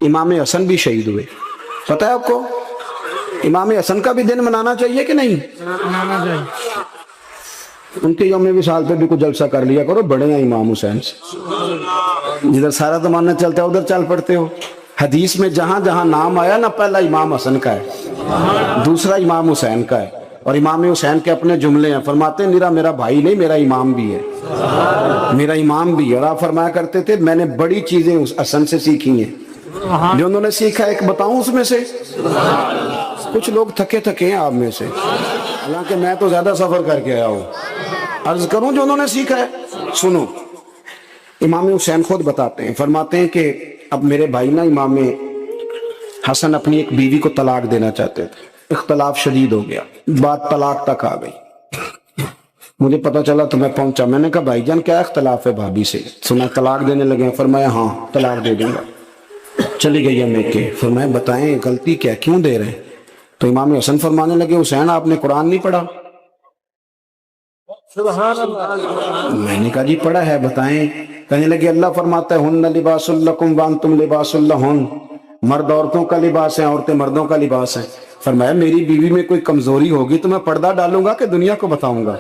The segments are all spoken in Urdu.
امام حسن بھی شہید ہوئے. پتہ ہے آپ کو امام حسن کا بھی دن منانا چاہیے کہ نہیں؟ منانا چاہیے. ان کے یوم وصال پہ بھی کوئی جلسہ کر لیا کرو، بڑے ہیں امام حسین سے. جدھر سارا زمانہ چلتا ہے ادھر چل پڑتے ہو. حدیث میں جہاں جہاں نام آیا نا، پہلا امام حسن کا ہے، دوسرا امام حسین کا ہے، اور امام حسین کے اپنے جملے ہیں. فرماتے ہیں میرا بھائی نہیں، میرا امام بھی ہے، میرا امام بھی ہے. اور آپ فرمایا کرتے تھے میں نے بڑی چیزیں اس حسن سے سیکھی ہیں. جو انہوں نے سیکھا ایک بتاؤں اس میں سے؟ کچھ لوگ تھکے ہیں آپ میں سے، حالانکہ میں تو زیادہ سفر کر کے آیا ہوں. عرض کروں جو انہوں نے سیکھا ہے، سنو. امام حسین خود بتاتے ہیں، فرماتے ہیں کہ اب میرے بھائی نا امام حسن اپنی ایک بیوی کو طلاق دینا چاہتے تھے. اختلاف شدید ہو گیا، بات طلاق تک آ گئی. مجھے پتا چلا تو میں پہنچا. میں نے کہا بھائی جان کیا اختلاف ہے بھابھی سے؟ سنا طلاق دینے لگے ہیں. فرمایا ہاں طلاق دے دوں گا. چلی گئی ہے میکے. فرمایا بتائیں غلطی کیا، کیوں دے رہے ہیں؟ تو امام حسن فرمانے لگے حسین آپ نے قرآن نہیں پڑھا؟ سبحان اللہ. میں نے کہا جی پڑھا ہے، بتائیں. کہنے لگے اللہ فرماتا ہے ہن لباس لکم وانتم لباس لہن، مرد عورتوں کا لباس ہے، عورتیں مردوں کا لباس ہیں. فرمایا میری بیوی میں کوئی کمزوری ہوگی تو میں پردہ ڈالوں گا کہ دنیا کو بتاؤں گا؟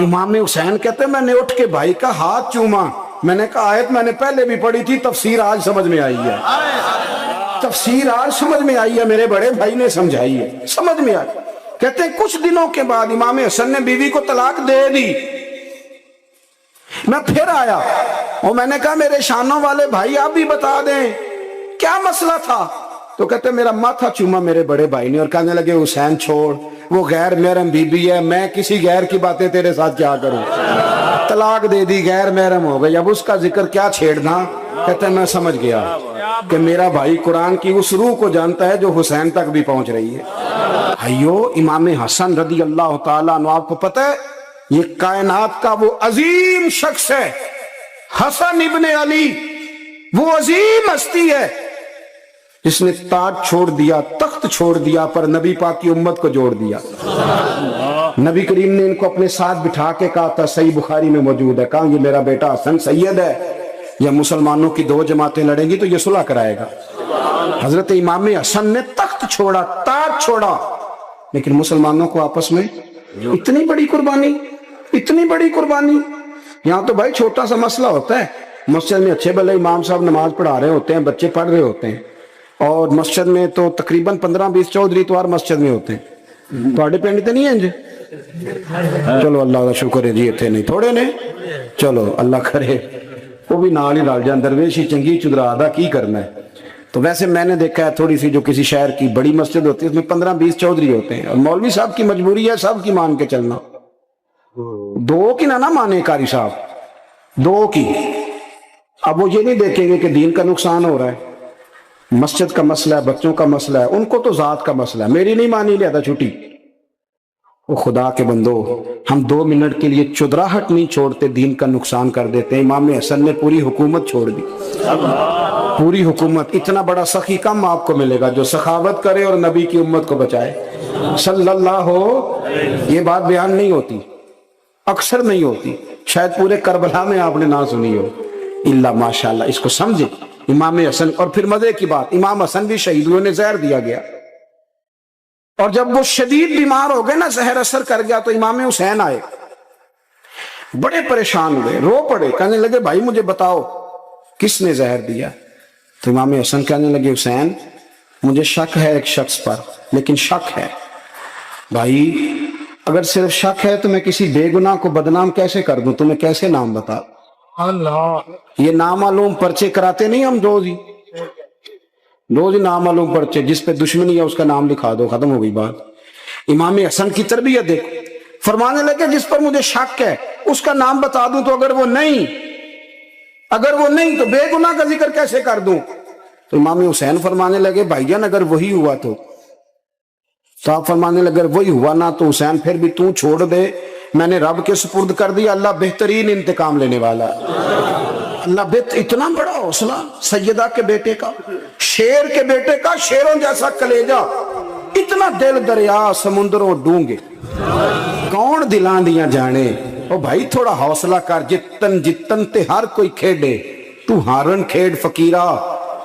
امام حسین کہتے ہیں میں نے اٹھ کے بھائی کا ہاتھ چوما. میں نے کہا آیت میں نے پہلے بھی پڑھی تھی، تفسیر آج سمجھ میں آئی ہے، تفسیر آج سمجھ میں آئی ہے، میرے بڑے بھائی نے سمجھائی ہے، سمجھ میں آئی. کہتے ہیں کچھ دنوں کے بعد امام حسن نے بیوی کو طلاق دے دی. میں پھر آیا اور میں نے کہا میرے شانوں والے بھائی آپ بھی بتا دیں کیا مسئلہ تھا. تو کہتے ہیں میرا ماتھا چوما میرے بڑے بھائی نے اور کہنے لگے حسین چھوڑ، وہ غیر محرم بی بی ہے، میں کسی غیر کی باتیں تیرے ساتھ کیا کروں. طلاق دے دی، غیر محرم ہو گئی، اب اس کا ذکر کیا چھیڑنا. کہتے ہیں میں سمجھ گیا کہ میرا بھائی قرآن کی اس روح کو جانتا ہے جو حسین تک بھی پہنچ رہی ہے. بھائیو امام حسن رضی اللہ تعالیٰ عنہ، آپ کو پتہ ہے یہ کائنات کا وہ عظیم شخص ہے، حسن ابن علی، وہ عظیم ہستی ہے جس نے تاج چھوڑ دیا، تخت چھوڑ دیا، پر نبی پاک کی امت کو جوڑ دیا. نبی کریم نے ان کو اپنے ساتھ بٹھا کے کہا تھا، صحیح بخاری میں موجود ہے، کہا یہ میرا بیٹا حسن سید ہے، یا مسلمانوں کی دو جماعتیں لڑیں گی تو یہ صلح کرائے گا. حضرت امام حسن نے تخت چھوڑا، تاج چھوڑا، لیکن مسلمانوں کو آپس میں اتنی بڑی قربانی، اتنی بڑی قربانی. یہاں تو بھائی چھوٹا سا مسئلہ ہوتا ہے، مسجد میں اچھے بھلے امام صاحب نماز پڑھا رہے ہوتے ہیں، بچے پڑھ رہے ہوتے ہیں، اور مسجد میں تو تقریباً 15-20 چودھری اتوار مسجد میں ہوتے ہیں. تھوڑے پنڈ تو نہیں ہیں جی؟ چلو اللہ کا شکر ہے جی، اتنے نہیں تھوڑے نے، چلو اللہ کرے وہ بھی نال ہی رل جان. درویشی چنگی چدرا دا کی کرنا ہے. تو ویسے میں نے دیکھا ہے تھوڑی سی جو کسی شہر کی بڑی مسجد ہوتی ہے اس میں 15-20 چودھری ہوتے ہیں، اور مولوی صاحب کی مجبوری ہے سب کی مان کے چلنا. دو کی نہ مانے قاری صاحب، دو کی. اب وہ یہ نہیں دیکھیں گے کہ دین کا نقصان ہو رہا ہے، مسجد کا مسئلہ ہے، بچوں کا مسئلہ ہے، ان کو تو ذات کا مسئلہ ہے. میری نہیں مانی لیتا چھٹی. وہ خدا کے بندو، ہم 2 منٹ کے لیے چدراہٹ نہیں چھوڑتے، دین کا نقصان کر دیتے ہیں. امام حسن نے پوری حکومت چھوڑ دی، پوری حکومت. اتنا بڑا سخی کم آپ کو ملے گا جو سخاوت کرے اور نبی کی امت کو بچائے صلی اللہ ہو. یہ بات بیان نہیں ہوتی، اکثر نہیں ہوتی، شاید پورے کربلا میں آپ نے نہ سنی ہو الا ماشاءاللہ. اس کو سمجھے امام حسن. اور پھر مزے کی بات، امام حسن بھی شہید ہوئے، انہیں زہر دیا گیا، اور جب وہ شدید بیمار ہو گئے نا، زہر اثر کر گیا، تو امام حسین آئے، بڑے پریشان ہوئے، رو پڑے، کہنے لگے بھائی مجھے بتاؤ کس نے زہر دیا. تو امام حسن کہنے لگے حسین مجھے شک ہے ایک شخص پر، لیکن شک ہے بھائی، اگر صرف شک ہے تو میں کسی بے گناہ کو بدنام کیسے کر دوں، تمہیں کیسے نام بتا. اللہ، یہ نامعلوم پرچے کراتے نہیں ہم روز ہی نامعلوم پرچے، جس پہ دشمنی ہے اس کا نام لکھا دو، ختم ہو گئی بات. امام حسن کی تربیت دیکھو، فرمانے لگے جس پر مجھے شک ہے اس کا نام بتا دوں، تو اگر وہ نہیں تو بے گناہ کا ذکر کیسے کر دوں. تو امام حسین فرمانے لگے بھائی جان اگر وہی ہوا تو آپ فرمانے لگے اگر وہی ہوا نا تو حسین پھر بھی تو چھوڑ دے، میں نے رب کے سپرد کر دیا، اللہ بہترین انتقام لینے والا ہے. اللہ اتنا بڑا حوصلہ سیدہ کے بیٹے کا، شیر کے بیٹے کا، شیروں جیسا کلیجہ، اتنا دل دریا سمندروں ڈونگے، کون دلان دیاں جانے. او بھائی تھوڑا حوصلہ کر، جتن تے ہر کوئی کھیڑے، تو ہارن کھیڑ فقیرہ،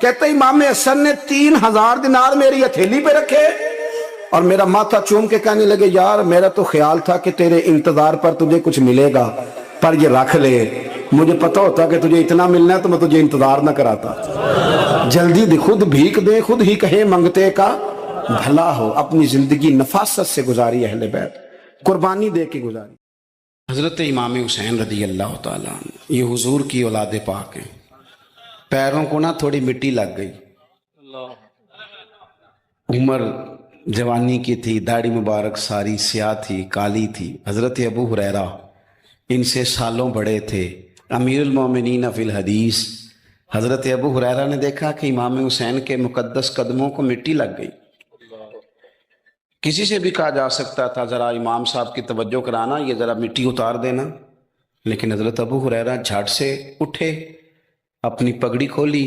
کہتے امام حسن نے 3000 دینار میری ہتھیلی پہ رکھے اور میرا ماتھا چوم کے کہنے لگے یار میرا تو خیال تھا کہ تیرے انتظار پر تجھے کچھ ملے گا پر یہ رکھ لے، مجھے پتا ہوتا کہ تجھے اتنا ملنا ہے تو میں تجھے انتظار نہ کراتا۔ جلدی دی خود بھیک دے خود ہی کہے منگتے کا بھلا ہو۔ اپنی زندگی نفاست سے گزاری اہل بیت، قربانی دے کے گزاری۔ حضرت امام حسین رضی اللہ تعالیٰ عنہ یہ حضور کی اولاد پاک ہیں، پیروں کو نہ تھوڑی مٹی لگ گئی، عمر جوانی کی تھی، داڑھی مبارک ساری سیاہ تھی، کالی تھی۔ حضرت ابو ہریرہ ان سے سالوں بڑے تھے، امیر المومنین فی الحدیث۔ حضرت ابو ہریرہ نے دیکھا کہ امام حسین کے مقدس قدموں کو مٹی لگ گئی۔ کسی سے بھی کہا جا سکتا تھا ذرا امام صاحب کی توجہ کرانا، یہ ذرا مٹی اتار دینا، لیکن حضرت ابو ہریرہ جھٹ سے اٹھے، اپنی پگڑی کھولی،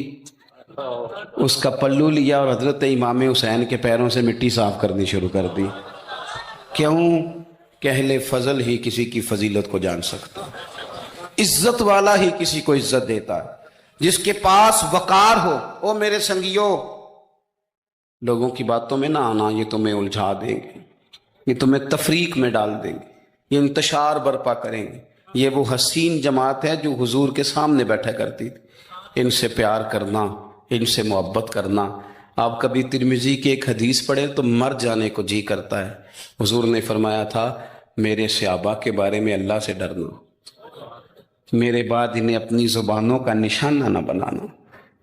اس کا پلو لیا اور حضرت امام حسین کے پیروں سے مٹی صاف کرنی شروع کر دی۔ کیوں کہ اہل فضل ہی کسی کی فضیلت کو جان سکتا، عزت والا ہی کسی کو عزت دیتا ہے، جس کے پاس وقار ہو۔ او میرے سنگیو، لوگوں کی باتوں میں نہ آنا، یہ تمہیں الجھا دیں گے، یہ تمہیں تفریق میں ڈال دیں گے، یہ انتشار برپا کریں گے۔ یہ وہ حسین جماعت ہے جو حضور کے سامنے بیٹھا کرتی تھی۔ ان سے پیار کرنا، ان سے محبت کرنا۔ آپ کبھی ترمذی کی ایک حدیث پڑھیں تو مر جانے کو جی کرتا ہے۔ حضور نے فرمایا تھا میرے صحابہ کے بارے میں اللہ سے ڈرنا، میرے بعد انہیں اپنی زبانوں کا نشانہ نہ بنانا۔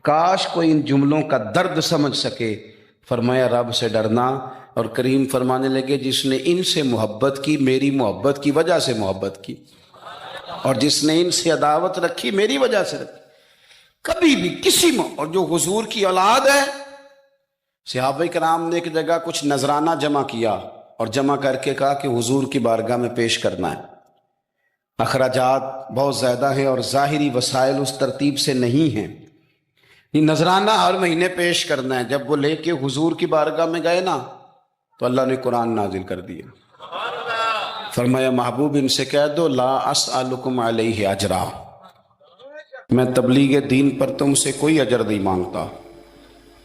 کاش کوئی ان جملوں کا درد سمجھ سکے۔ فرمایا رب سے ڈرنا، اور کریم فرمانے لگے جس نے ان سے محبت کی میری محبت کی وجہ سے محبت کی، اور جس نے ان سے عداوت رکھی میری وجہ سے رکھی۔ کبھی بھی کسی اور جو حضور کی اولاد ہے، صحابہ کرام نے ایک جگہ کچھ نذرانہ جمع کیا اور جمع کر کے کہا کہ حضور کی بارگاہ میں پیش کرنا ہے۔ اخراجات بہت زیادہ ہیں اور ظاہری وسائل اس ترتیب سے نہیں ہیں، یہ نذرانہ ہر مہینے پیش کرنا ہے۔ جب وہ لے کے حضور کی بارگاہ میں گئے نا تو اللہ نے قرآن نازل کر دیا۔ فرمایا محبوب ان سے کہہ دو لا اسألکم علیہ اجرا، میں تبلیغ دین پر تم سے کوئی اجر نہیں مانگتا،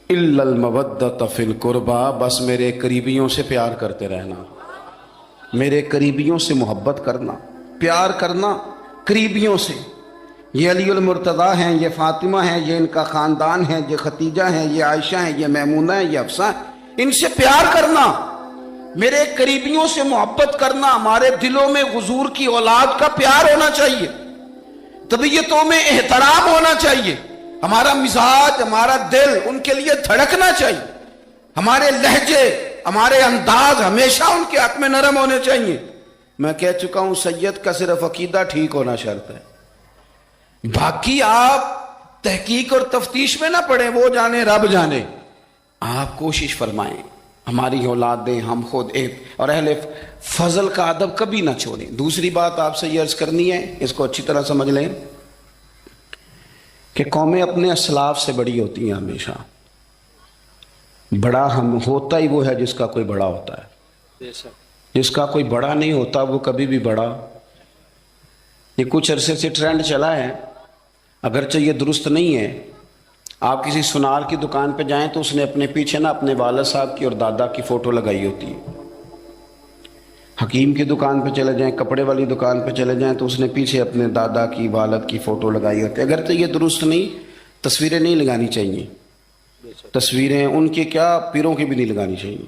الا المودۃ فی القربى، بس میرے قریبیوں سے پیار کرتے رہنا، میرے قریبیوں سے محبت کرنا، پیار کرنا قریبیوں سے۔ یہ علی المرتضیٰ ہیں، یہ فاطمہ ہیں، یہ ان کا خاندان ہے، یہ ختیجہ ہیں، یہ عائشہ ہیں، یہ میمونہ ہیں، یہ حفصہ ہیں، ان سے پیار کرنا، میرے قریبیوں سے محبت کرنا۔ ہمارے دلوں میں حضور کی اولاد کا پیار ہونا چاہیے، طبیعتوں میں احترام ہونا چاہیے، ہمارا مزاج ہمارا دل ان کے لیے دھڑکنا چاہیے، ہمارے لہجے ہمارے انداز ہمیشہ ان کے حق میں نرم ہونے چاہیے۔ میں کہہ چکا ہوں سید کا صرف عقیدہ ٹھیک ہونا شرط ہے، باقی آپ تحقیق اور تفتیش میں نہ پڑیں، وہ جانے رب جانے۔ آپ کوشش فرمائیں ہماری اولادیں، ہم خود اور اہل فضل کا ادب کبھی نہ چھوڑیں۔ دوسری بات آپ سے یہ عرض کرنی ہے، اس کو اچھی طرح سمجھ لیں کہ قومیں اپنے اسلاف سے بڑی ہوتی ہیں ہمیشہ۔ بڑا ہم ہوتا ہی وہ ہے جس کا کوئی بڑا ہوتا ہے، جس کا کوئی بڑا نہیں ہوتا وہ کبھی بھی بڑا۔ یہ کچھ عرصے سے ٹرینڈ چلا ہے، اگرچہ یہ درست نہیں ہے۔ آپ کسی سنار کی دکان پہ جائیں تو اس نے اپنے پیچھے نا اپنے والد صاحب کی اور دادا کی فوٹو لگائی ہوتی ہے۔ حکیم کی دکان پہ چلے جائیں، کپڑے والی دکان پہ چلے جائیں تو اس نے پیچھے اپنے دادا کی والد کی فوٹو لگائی ہوتی ہے۔ اگرچہ یہ درست نہیں، تصویریں نہیں لگانی چاہیے، تصویریں ان کی کیا پیروں کی بھی نہیں لگانی چاہیے۔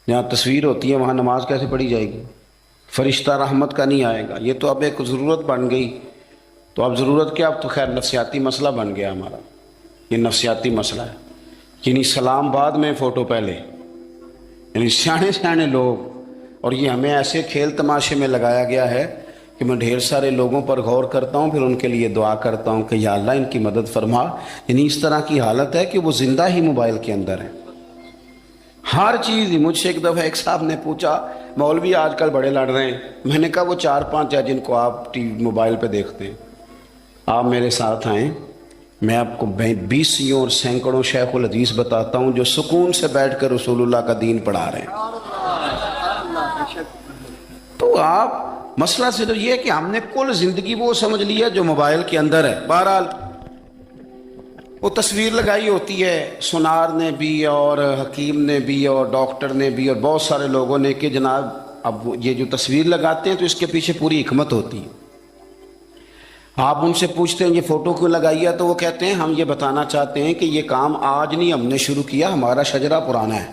جہاں تصویر ہوتی ہے وہاں نماز کیسے پڑھی جائے گی؟ فرشتہ رحمت کا نہیں آئے گا۔ یہ تو اب ایک ضرورت بن گئی، تو اب ضرورت کیا، اب تو خیر نفسیاتی مسئلہ بن گیا ہمارا، یہ نفسیاتی مسئلہ ہے۔ یعنی سلام بعد میں فوٹو پہلے، یعنی سیانے سیانے لوگ، اور یہ ہمیں ایسے کھیل تماشے میں لگایا گیا ہے کہ میں ڈھیر سارے لوگوں پر غور کرتا ہوں، پھر ان کے لیے دعا کرتا ہوں کہ یا اللہ ان کی مدد فرما۔ یعنی اس طرح کی حالت ہے کہ وہ زندہ ہی موبائل کے اندر ہے، ہر چیز ہی۔ مجھ سے ایک دفعہ ایک صاحب نے پوچھا مولوی آج کل بڑے لڑ رہے ہیں، میں نے کہا وہ 4-5 ہے جن کو آپ موبائل پہ دیکھتے ہیں، آپ میرے ساتھ آئیں، میں آپ کو 20 اور سینکڑوں شیخ الحدیث بتاتا ہوں جو سکون سے بیٹھ کر رسول اللہ کا دین پڑھا رہے ہیں۔ تو آپ مسئلہ صرف یہ ہے کہ ہم نے کل زندگی وہ سمجھ لی ہے جو موبائل کے اندر ہے۔ بہرحال وہ تصویر لگائی ہوتی ہے سونار نے بھی اور حکیم نے بھی اور ڈاکٹر نے بھی اور بہت سارے لوگوں نے کہ جناب اب یہ جو تصویر لگاتے ہیں تو اس کے پیچھے پوری حکمت ہوتی ہے. آپ ان سے پوچھتے ہیں یہ فوٹو کیوں لگائی ہے تو وہ کہتے ہیں ہم یہ بتانا چاہتے ہیں کہ یہ کام آج نہیں ہم نے شروع کیا, ہمارا شجرہ پرانا ہے,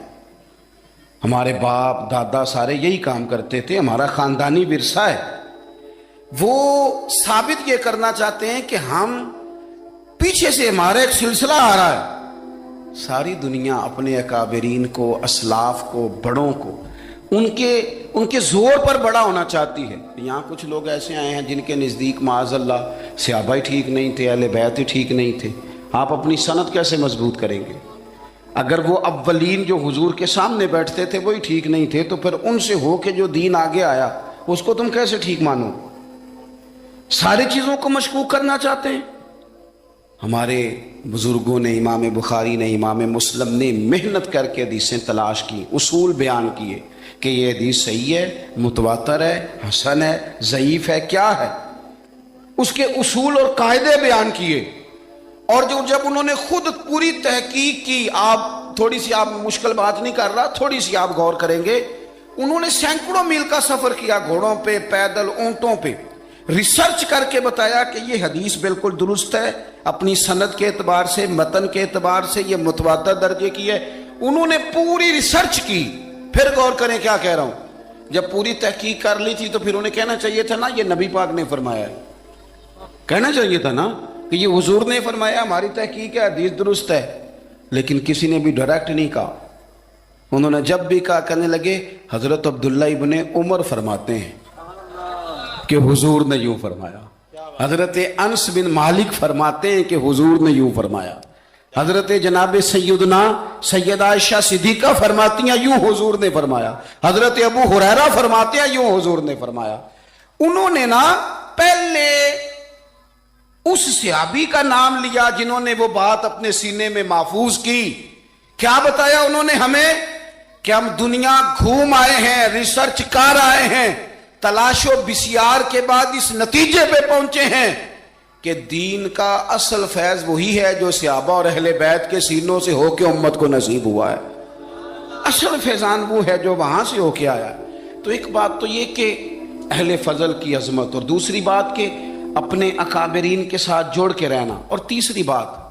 ہمارے باپ دادا سارے یہی کام کرتے تھے, ہمارا خاندانی ورثہ ہے. وہ ثابت یہ کرنا چاہتے ہیں کہ ہم پیچھے سے ہمارا ایک سلسلہ آ رہا ہے. ساری دنیا اپنے اکابرین کو, اسلاف کو, بڑوں کو ان کے زور پر بڑا ہونا چاہتی ہے. یہاں کچھ لوگ ایسے آئے ہیں جن کے نزدیک معاذ اللہ صحابہ ہی ٹھیک نہیں تھے, اہل بیت ہی ٹھیک نہیں تھے. آپ اپنی سند کیسے مضبوط کریں گے؟ اگر وہ اولین جو حضور کے سامنے بیٹھتے تھے وہی ٹھیک نہیں تھے تو پھر ان سے ہو کے جو دین آگے آیا اس کو تم کیسے ٹھیک مانو؟ ساری چیزوں کو مشکوک کرنا چاہتے ہیں. ہمارے بزرگوں نے, امام بخاری نے, امام مسلم نے محنت کر کے حدیثیں تلاش کی, اصول بیان کیے کہ یہ حدیث صحیح ہے, متواتر ہے, حسن ہے, ضعیف ہے, کیا ہے, اس کے اصول اور قاعدے بیان کیے. اور جب انہوں نے خود پوری تحقیق کی, آپ تھوڑی سی, آپ مشکل بات نہیں کر رہا, تھوڑی سی آپ غور کریں گے, انہوں نے سینکڑوں میل کا سفر کیا, گھوڑوں پہ, پیدل, اونٹوں پہ, ریسرچ کر کے بتایا کہ یہ حدیث بالکل درست ہے, اپنی سند کے اعتبار سے, متن کے اعتبار سے یہ متواتر درجے کی ہے. انہوں نے پوری ریسرچ کی. پھر غور کریں کیا کہہ رہا ہوں, جب پوری تحقیق کر لی تھی تو پھر انہیں کہنا چاہیے تھا نا یہ نبی پاک نے فرمایا ہے, کہنا چاہیے تھا نا کہ یہ حضور نے فرمایا, ہماری تحقیق ہے, حدیث درست ہے. لیکن کسی نے بھی ڈائریکٹ نہیں کہا. انہوں نے جب بھی کہا کہنے لگے حضرت عبداللہ ابن عمر فرماتے ہیں کہ حضور نے یوں فرمایا, حضرت انس بن مالک فرماتے ہیں کہ حضور نے یوں فرمایا, حضرت جناب سیدہ عائشہ صدیقہ فرماتی ہیں یوں حضور نے فرمایا, حضرت ابو ہریرہ فرماتے ہیں یوں حضور نے فرمایا. انہوں نے نا پہلے اس صحابی کا نام لیا جنہوں نے وہ بات اپنے سینے میں محفوظ کی. کیا بتایا انہوں نے ہمیں کہ ہم دنیا گھوم آئے ہیں, ریسرچ کر آئے ہیں, تلاش و بسیار کے بعد اس نتیجے پہ پہنچے ہیں کہ دین کا اصل فیض وہی ہے جو صحابہ اور اہل بیت کے سینوں سے ہو کے امت کو نصیب ہوا ہے. اصل فیضان وہ ہے جو وہاں سے ہو کے آیا ہے. تو ایک بات تو یہ کہ اہل فضل کی عظمت, اور دوسری بات کہ اپنے اکابرین کے ساتھ جوڑ کے رہنا, اور تیسری بات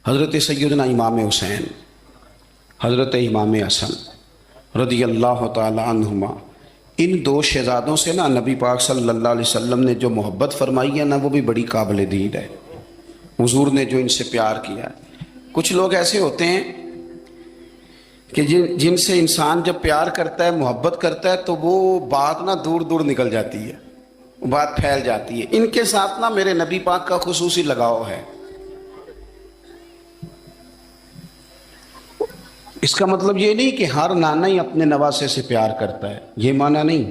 حضرت سیدنا امام حسین, حضرت امام حسن رضی اللہ تعالی عنہما, ان دو شہزادوں سے نا نبی پاک صلی اللہ علیہ وسلم نے جو محبت فرمائی ہے نا وہ بھی بڑی قابل دید ہے. حضور نے جو ان سے پیار کیا ہے. کچھ لوگ ایسے ہوتے ہیں کہ جن سے انسان جب پیار کرتا ہے, محبت کرتا ہے تو وہ بات نا دور دور نکل جاتی ہے, بات پھیل جاتی ہے. ان کے ساتھ نا میرے نبی پاک کا خصوصی لگاؤ ہے. اس کا مطلب یہ نہیں کہ ہر نانا ہی اپنے نواسے سے پیار کرتا ہے, یہ معنی نہیں.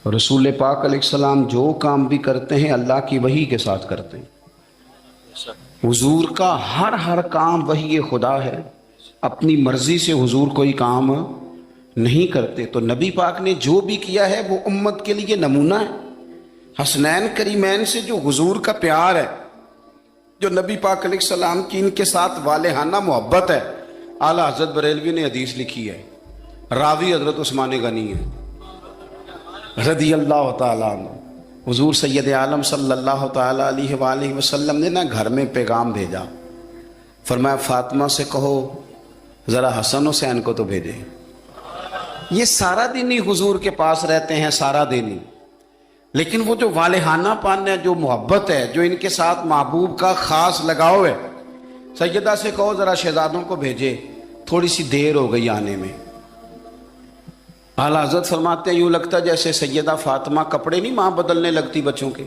رسول پاک علیہ السلام جو کام بھی کرتے ہیں اللہ کی وحی کے ساتھ کرتے ہیں. حضور کا ہر کام وحی خدا ہے, اپنی مرضی سے حضور کوئی کام نہیں کرتے. تو نبی پاک نے جو بھی کیا ہے وہ امت کے لیے نمونہ ہے. حسنین کریمین سے جو حضور کا پیار ہے, جو نبی پاک علیہ السلام کی ان کے ساتھ والہانہ محبت ہے. اعلیٰ حضرت بریلوی نے حدیث لکھی ہے, راوی حضرت عثمان غنی ہے رضی اللہ تعالیٰ عنہ. حضور سید عالم صلی اللہ تعالیٰ علیہ وآلہ وسلم نے نا گھر میں پیغام بھیجا, فرمایا فاطمہ سے کہو ذرا حسن حسین کو تو بھیجے. یہ سارا دن ہی حضور کے پاس رہتے ہیں, سارا دن ہی, لیکن وہ جو والہانہ پن ہے, جو محبت ہے, جو ان کے ساتھ محبوب کا خاص لگاؤ ہے, سیدہ سے کہو ذرا شہزادوں کو بھیجے, تھوڑی سی دیر ہو گئی آنے میں. اعلیٰ حضرت فرماتے ہیں یوں لگتا جیسے سیدہ فاطمہ کپڑے نہیں ماں بدلنے لگتی بچوں کے,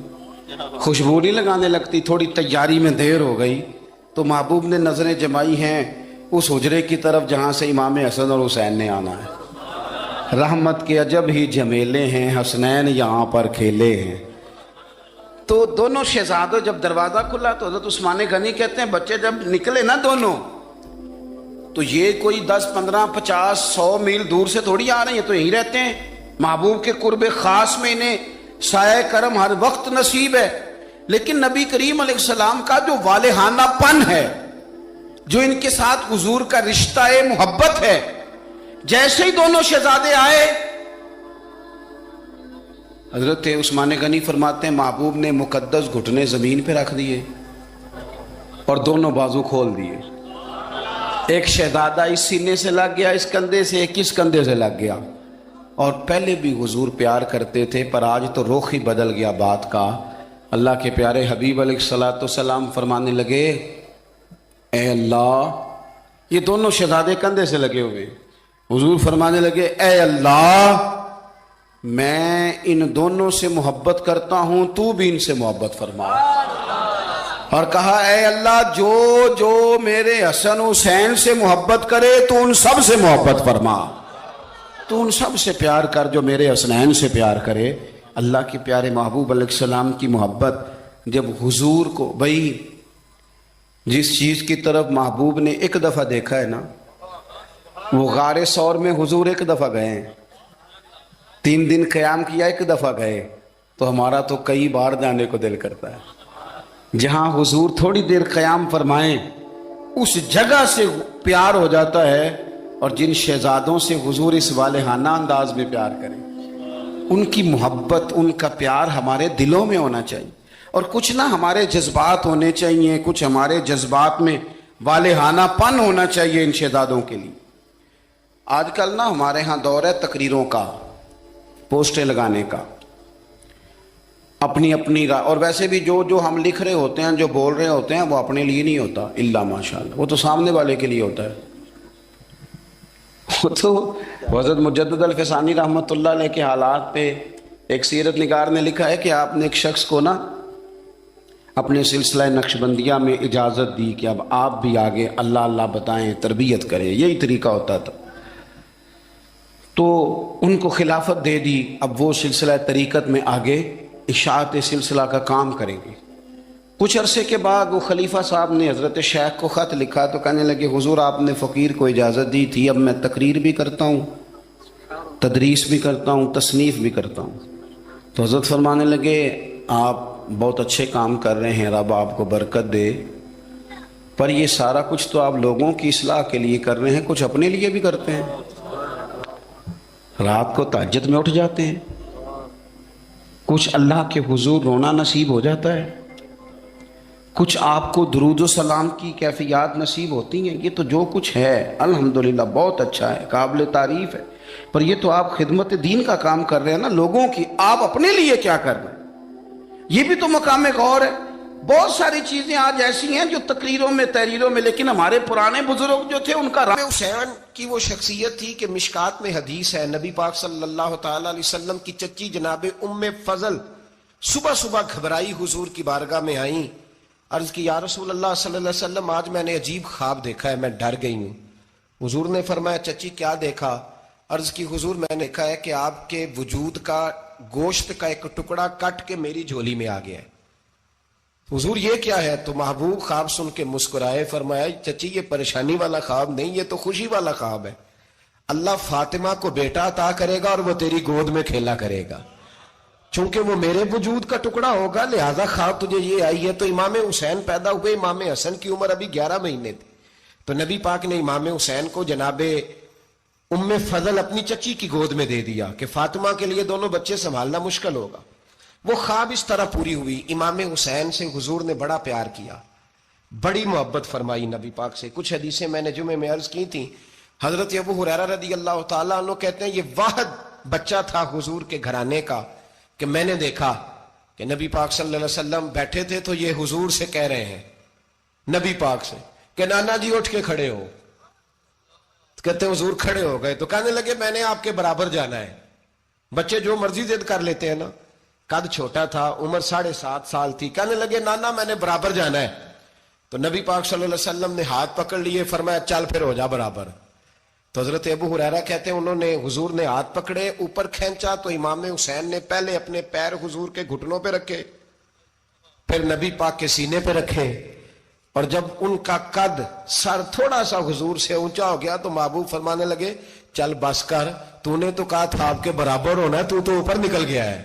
خوشبو نہیں لگانے لگتی, تھوڑی تیاری میں دیر ہو گئی تو محبوب نے نظریں جمائی ہیں اس حجرے کی طرف جہاں سے امام حسن اور حسین نے آنا ہے. رحمت کے عجب ہی جمیلے ہیں, حسنین یہاں پر کھیلے ہیں. تو دونوں شہزادوں جب دروازہ کھلا تو حضرت عثمان غنی کہتے ہیں بچے جب نکلے نا دونوں تو یہ کوئی 10 15 50 100 میل دور سے تھوڑی آ رہے ہیں, تو یہیں رہتے ہیں. محبوب کے قرب خاص میں انہیں سایہ کرم ہر وقت نصیب ہے. لیکن نبی کریم علیہ السلام کا جو والہانہ پن ہے، جو ان کے ساتھ حضور کا رشتہ محبت ہے، جیسے ہی دونوں شہزادے آئے، حضرت عثمان غنی فرماتے ہیں محبوب نے مقدس گھٹنے زمین پہ رکھ دیے اور دونوں بازو کھول دیے. ایک شہزادہ اس سینے سے لگ گیا، اس کندھے سے، ایک اس کندھے سے لگ گیا. اور پہلے بھی حضور پیار کرتے تھے، پر آج تو رخ ہی بدل گیا بات کا. اللہ کے پیارے حبیب علیہ الصلوۃ والسلام فرمانے لگے، اے اللہ، یہ دونوں شہزادے کندھے سے لگے ہوئے، حضور فرمانے لگے، اے اللہ، میں ان دونوں سے محبت کرتا ہوں، تو بھی ان سے محبت فرما. اور کہا، اے اللہ، جو جو میرے حسن حسین سے محبت کرے تو ان سب سے محبت فرما، تو ان سب سے پیار کر جو میرے حسنین سے پیار کرے. اللہ کے پیارے محبوب علیہ السلام کی محبت جب حضور کو، بھئی جس چیز کی طرف محبوب نے ایک دفعہ دیکھا ہے نا، وہ غار ثور میں حضور ایک دفعہ گئے ہیں، 3 دن قیام کیا، ایک دفعہ گئے، تو ہمارا تو کئی بار جانے کو دل کرتا ہے. جہاں حضور تھوڑی دیر قیام فرمائیں اس جگہ سے پیار ہو جاتا ہے. اور جن شہزادوں سے حضور اس والہانہ انداز میں پیار کریں، ان کی محبت، ان کا پیار ہمارے دلوں میں ہونا چاہیے. اور کچھ نہ ہمارے جذبات ہونے چاہیے، کچھ ہمارے جذبات میں والہانہ پن ہونا چاہیے ان شہزادوں کے لیے. آج کل نا ہمارے ہاں دور ہے تقریروں کا، پوسٹیں لگانے کا، اپنی اپنی اور ویسے بھی جو جو ہم لکھ رہے ہوتے ہیں، جو بول رہے ہوتے ہیں، وہ اپنے لیے نہیں ہوتا الا ماشاءاللہ، وہ تو سامنے والے کے لیے ہوتا ہے. وہ تو حضرت مجدد الفسانی رحمۃ اللہ علیہ کے حالات پہ ایک سیرت نگار نے لکھا ہے کہ آپ نے ایک شخص کو نا اپنے سلسلہ نقشبندیہ میں اجازت دی کہ اب آپ بھی آگے اللہ اللہ بتائیں، تربیت کریں، یہی طریقہ ہوتا تھا. تو ان کو خلافت دے دی، اب وہ سلسلہ طریقت میں آگے اشاعت سلسلہ کا کام کریں گے. کچھ عرصے کے بعد وہ خلیفہ صاحب نے حضرت شیخ کو خط لکھا تو کہنے لگے، حضور آپ نے فقیر کو اجازت دی تھی، اب میں تقریر بھی کرتا ہوں، تدریس بھی کرتا ہوں، تصنیف بھی کرتا ہوں. تو حضرت فرمانے لگے، آپ بہت اچھے کام کر رہے ہیں، رب آپ کو برکت دے، پر یہ سارا کچھ تو آپ لوگوں کی اصلاح کے لیے کر رہے ہیں، کچھ اپنے لیے بھی کرتے ہیں. رات کو تہجد میں اٹھ جاتے ہیں، کچھ اللہ کے حضور رونا نصیب ہو جاتا ہے، کچھ آپ کو درود و سلام کی کیفیات نصیب ہوتی ہیں. یہ تو جو کچھ ہے الحمدللہ بہت اچھا ہے، قابل تعریف ہے، پر یہ تو آپ خدمت دین کا کام کر رہے ہیں نا، لوگوں کی. آپ اپنے لیے کیا کر رہے ہیں، یہ بھی تو مقام غور ہے. بہت ساری چیزیں آج ایسی ہیں جو تقریروں میں، تحریروں میں، لیکن ہمارے پرانے بزرگ جو تھے ان کا حسین کی وہ شخصیت تھی کہ مشکات میں حدیث ہے، نبی پاک صلی اللہ تعالی علیہ وسلم کی چچی جناب ام فضل صبح صبح گھبرائی حضور کی بارگاہ میں آئیں، عرض کی، یا رسول اللہ صلی اللہ علیہ وسلم، آج میں نے عجیب خواب دیکھا ہے، میں ڈر گئی ہوں. حضور نے فرمایا، چچی کیا دیکھا؟ عرض کی، حضور میں نے دیکھا ہے کہ آپ کے وجود کا گوشت کا ایک ٹکڑا کٹ کے میری جھولی میں آ گیا ہے. حضور یہ کیا ہے؟ تو محبوب خواب سن کے مسکرائے، فرمایا، چچی یہ پریشانی والا خواب نہیں، یہ تو خوشی والا خواب ہے. اللہ فاطمہ کو بیٹا عطا کرے گا اور وہ تیری گود میں کھیلا کرے گا. چونکہ وہ میرے وجود کا ٹکڑا ہوگا لہذا خواب تجھے یہ آئی ہے. تو امام حسین پیدا ہوئے، امام حسن کی عمر ابھی 11 مہینے تھی، تو نبی پاک نے امام حسین کو جناب ام فضل اپنی چچی کی گود میں دے دیا کہ فاطمہ کے لیے دونوں بچے سنبھالنا مشکل ہوگا. وہ خواب اس طرح پوری ہوئی. امام حسین سے حضور نے بڑا پیار کیا، بڑی محبت فرمائی نبی پاک سے. کچھ حدیثیں میں نے جمعے میں عرض کی تھیں. حضرت ابو ہریرہ رضی اللہ تعالیٰ عنہ کہتے ہیں، یہ واحد بچہ تھا حضور کے گھرانے کا کہ میں نے دیکھا کہ نبی پاک صلی اللہ علیہ وسلم بیٹھے تھے تو یہ حضور سے کہہ رہے ہیں، نبی پاک سے، کہ نانا جی اٹھ کے کھڑے ہو. کہتے ہیں حضور کھڑے ہو گئے تو کہنے لگے، میں نے آپ کے برابر جانا ہے. بچے جو مرضی ضد کر لیتے ہیں نا. قد چھوٹا تھا، عمر 7.5 سال تھی. کہنے لگے، نانا میں نے برابر جانا ہے. تو نبی پاک صلی اللہ علیہ وسلم نے ہاتھ پکڑ لیے، فرمایا چل پھر ہو جا برابر. تو حضرت ابو ہریرہ کہتے ہیں انہوں نے، حضور نے ہاتھ پکڑے، اوپر کھینچا تو امام حسین نے پہلے اپنے پیر حضور کے گھٹنوں پہ رکھے، پھر نبی پاک کے سینے پہ رکھے، اور جب ان کا قد سر تھوڑا سا حضور سے اونچا ہو گیا تو محبوب فرمانے لگے، چل بس کر، تو نے تو کہا تھا آپ کے برابر ہونا ہے، تو اوپر نکل گیا ہے.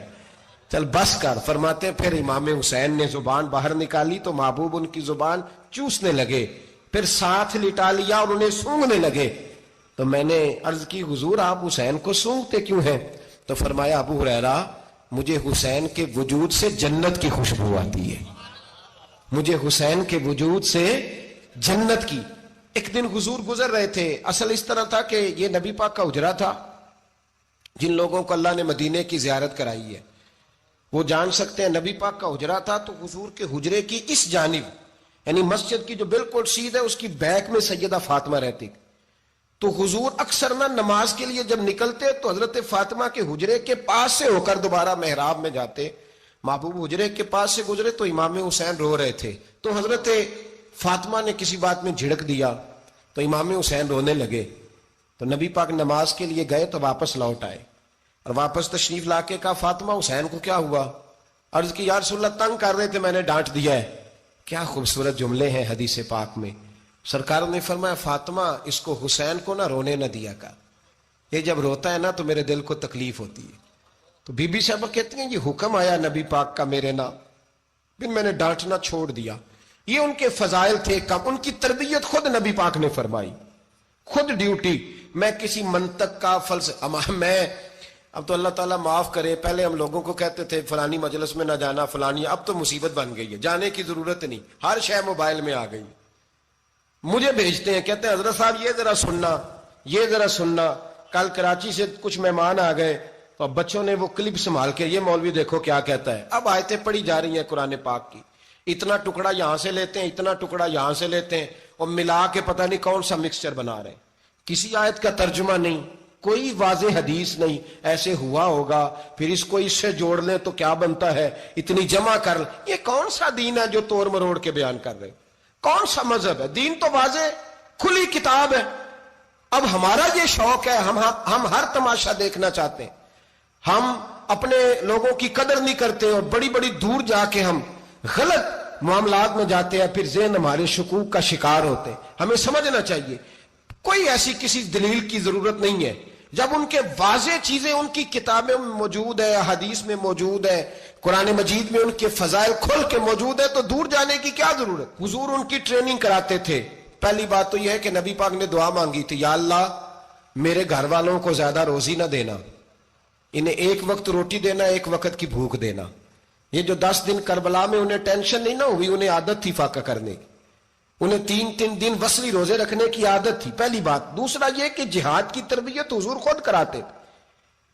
چل بس کر. فرماتے پھر امام حسین نے زبان باہر نکالی تو محبوب ان کی زبان چوسنے لگے, پھر ساتھ لٹا لیا اور انہیں سونگنے لگے. تو میں نے عرض کی حضور آپ حسین کو سونگتے کیوں ہیں؟ تو فرمایا ابو ہریرہ مجھے حسین کے وجود سے جنت کی خوشبو آتی ہے, مجھے حسین کے وجود سے جنت کی. ایک دن حضور گزر رہے تھے, اصل اس طرح تھا کہ یہ نبی پاک کا حجرہ تھا. جن لوگوں کو اللہ نے مدینے کی زیارت کرائی ہے وہ جان سکتے ہیں نبی پاک کا حجرہ تھا. تو حضور کے حجرے کی اس جانب یعنی مسجد کی جو بالکل سیدھ ہے اس کی بیک میں سیدہ فاطمہ رہتی. تو حضور اکثر نہ نماز کے لیے جب نکلتے تو حضرت فاطمہ کے حجرے کے پاس سے ہو کر دوبارہ محراب میں جاتے. محبوب حجرے کے پاس سے گزرے تو امام حسین رو رہے تھے, تو حضرت فاطمہ نے کسی بات میں جھڑک دیا تو امام حسین رونے لگے. تو نبی پاک نماز کے لیے گئے تو واپس لوٹ آئے اور واپس تشریف لا کے کہا فاطمہ حسین کو کیا ہوا؟ عرض کی یا رسول اللہ تنگ کر رہے تھے میں نے ڈانٹ دیا ہے. کیا خوبصورت جملے ہیں حدیث پاک میں. سرکار نے فرمایا فاطمہ اس کو حسین کو نہ رونے نہ دیا کر, یہ جب روتا ہے نا تو میرے دل کو تکلیف ہوتی ہے. تو بی بی صاحبہ کہتی ہیں یہ حکم آیا نبی پاک کا میرے نا, پھر میں نے ڈانٹنا چھوڑ دیا. یہ ان کے فضائل تھے کم, ان کی تربیت خود نبی پاک نے فرمائی, خود ڈیوٹی. میں کسی منطق کا میں اب تو اللہ تعالیٰ معاف کرے, پہلے ہم لوگوں کو کہتے تھے فلانی مجلس میں نہ جانا فلانی, اب تو مصیبت بن گئی ہے, جانے کی ضرورت نہیں, ہر شے موبائل میں آ گئی. مجھے بھیجتے ہیں کہتے ہیں حضرت صاحب یہ ذرا سننا, یہ ذرا سننا. کل کراچی سے کچھ مہمان آ گئے تو بچوں نے وہ کلپ سنبھال کے یہ مولوی دیکھو کیا کہتا ہے. اب آیتیں پڑھی جا رہی ہیں قرآن پاک کی, اتنا ٹکڑا یہاں سے لیتے ہیں اتنا ٹکڑا یہاں سے لیتے ہیں اور ملا کے پتہ نہیں کون سا مکسچر بنا رہے ہیں. کسی آیت کا ترجمہ نہیں, کوئی واضح حدیث نہیں. ایسے ہوا ہوگا پھر اس کو اس سے جوڑ لیں تو کیا بنتا ہے, اتنی جمع کر لیں. یہ کون سا دین ہے جو توڑ مروڑ کے بیان کر رہے, کون سا مذہب ہے؟ دین تو واضح کھلی کتاب ہے. اب ہمارا یہ شوق ہے, ہم ہر تماشا دیکھنا چاہتے ہیں, ہم اپنے لوگوں کی قدر نہیں کرتے اور بڑی بڑی دور جا کے ہم غلط معاملات میں جاتے ہیں, پھر ذہن ہمارے شکوک کا شکار ہوتے ہیں. ہمیں سمجھنا چاہیے کوئی ایسی کسی دلیل کی ضرورت نہیں ہے. جب ان کے واضح چیزیں ان کی کتابیں میں موجود ہے, حدیث میں موجود ہے, قرآن مجید میں ان کے فضائل کھل کے موجود ہے, تو دور جانے کی کیا ضرورت. حضور ان کی ٹریننگ کراتے تھے. پہلی بات تو یہ ہے کہ نبی پاک نے دعا مانگی تھی, یا اللہ میرے گھر والوں کو زیادہ روزی نہ دینا, انہیں ایک وقت روٹی دینا, ایک وقت کی بھوک دینا. یہ جو 10 دن کربلا میں انہیں ٹینشن نہیں نہ ہوئی, انہیں عادت تھی فاقہ کرنے کی, انہیں 3 دن وصلی روزے رکھنے کی عادت تھی. پہلی بات. دوسرا یہ کہ جہاد کی تربیت حضور خود کراتے تھے.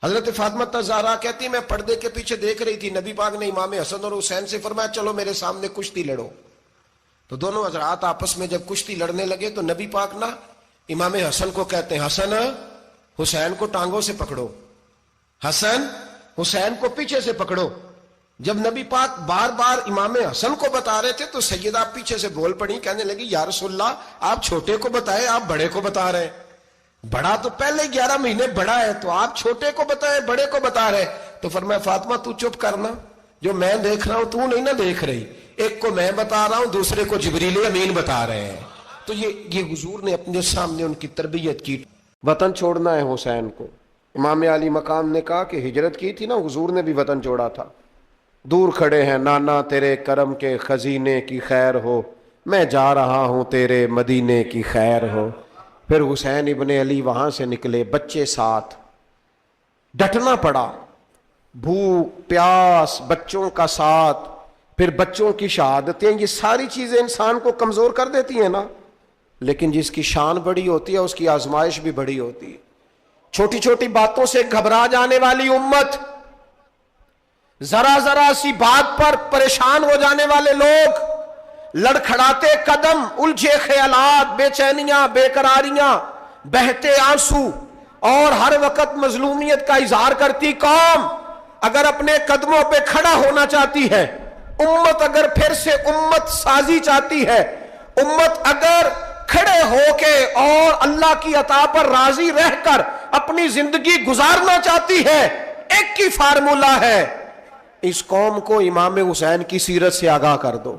حضرت فاطمہ زہرا کہتی میں پردے کے پیچھے دیکھ رہی تھی, نبی پاک نے امام حسن اور حسین سے فرمایا چلو میرے سامنے کشتی لڑو. تو دونوں حضرات آپس میں جب کشتی لڑنے لگے تو نبی پاک نا امام حسن کو کہتے ہیں حسن حسین کو ٹانگوں سے پکڑو, حسن حسین کو پیچھے سے پکڑو. جب نبی پاک بار بار امام حسن کو بتا رہے تھے تو سیدہ پیچھے سے بول پڑی, کہنے لگی یا رسول اللہ آپ چھوٹے کو بتائے, آپ بڑے کو بتا رہے. بڑا تو پہلے 11 مہینے بڑا ہے, تو آپ چھوٹے کو بتائے بڑے کو بتا رہے. تو فرمایا فاطمہ تو چپ کرنا, جو میں دیکھ رہا ہوں تو نہیں نہ دیکھ رہی, ایک کو میں بتا رہا ہوں دوسرے کو جبریل امین بتا رہے ہیں. تو یہ حضور نے اپنے سامنے ان کی تربیت کی. وطن چھوڑنا ہے حسین کو. امام علی مقام نے کہا کہ ہجرت کی تھی نا, حضور نے بھی وطن چھوڑا تھا. دور کھڑے ہیں نانا تیرے کرم کے خزینے کی خیر ہو, میں جا رہا ہوں تیرے مدینے کی خیر ہو. پھر حسین ابن علی وہاں سے نکلے, بچے ساتھ, ڈٹنا پڑا, بھوک پیاس, بچوں کا ساتھ, پھر بچوں کی شہادتیں, یہ ساری چیزیں انسان کو کمزور کر دیتی ہیں نا. لیکن جس کی شان بڑی ہوتی ہے اس کی آزمائش بھی بڑی ہوتی ہے. چھوٹی چھوٹی باتوں سے گھبرا جانے والی امت, ذرا ذرا سی بات پر پریشان ہو جانے والے لوگ, لڑکھڑاتے قدم, الجھے خیالات, بے چینیاں, بے قراریاں, بہتے آنسو اور ہر وقت مظلومیت کا اظہار کرتی قوم اگر اپنے قدموں پہ کھڑا ہونا چاہتی ہے, امت اگر پھر سے امت سازی چاہتی ہے, امت اگر کھڑے ہو کے اور اللہ کی عطا پر راضی رہ کر اپنی زندگی گزارنا چاہتی ہے, ایک ہی فارمولہ ہے, اس قوم کو امام حسین کی سیرت سے آگاہ کر دو.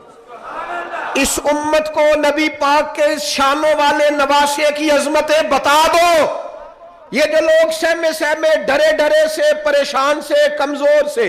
اس امت کو نبی پاک کے شانوں والے نواسے کی عظمتیں بتا دو. یہ جو لوگ سہمے ڈرے سے, پریشان سے, کمزور سے,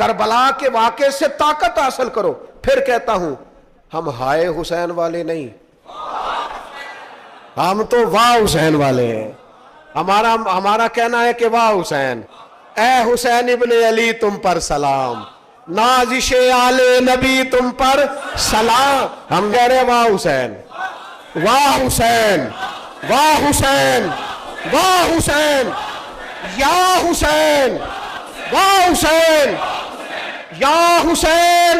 کربلا کے واقعے سے طاقت حاصل کرو. پھر کہتا ہوں ہم ہائے حسین والے نہیں, ہم تو واہ حسین والے ہیں. ہمارا کہنا ہے کہ واہ حسین, اے حسین ابن علی تم پر سلام, نازش آل نبی تم پر سلام. ہم کہہ رہے ہیں واہ حسین, واہ حسین, واہ حسین, واہ حسین, یا حسین, واہ حسین, یا حسین.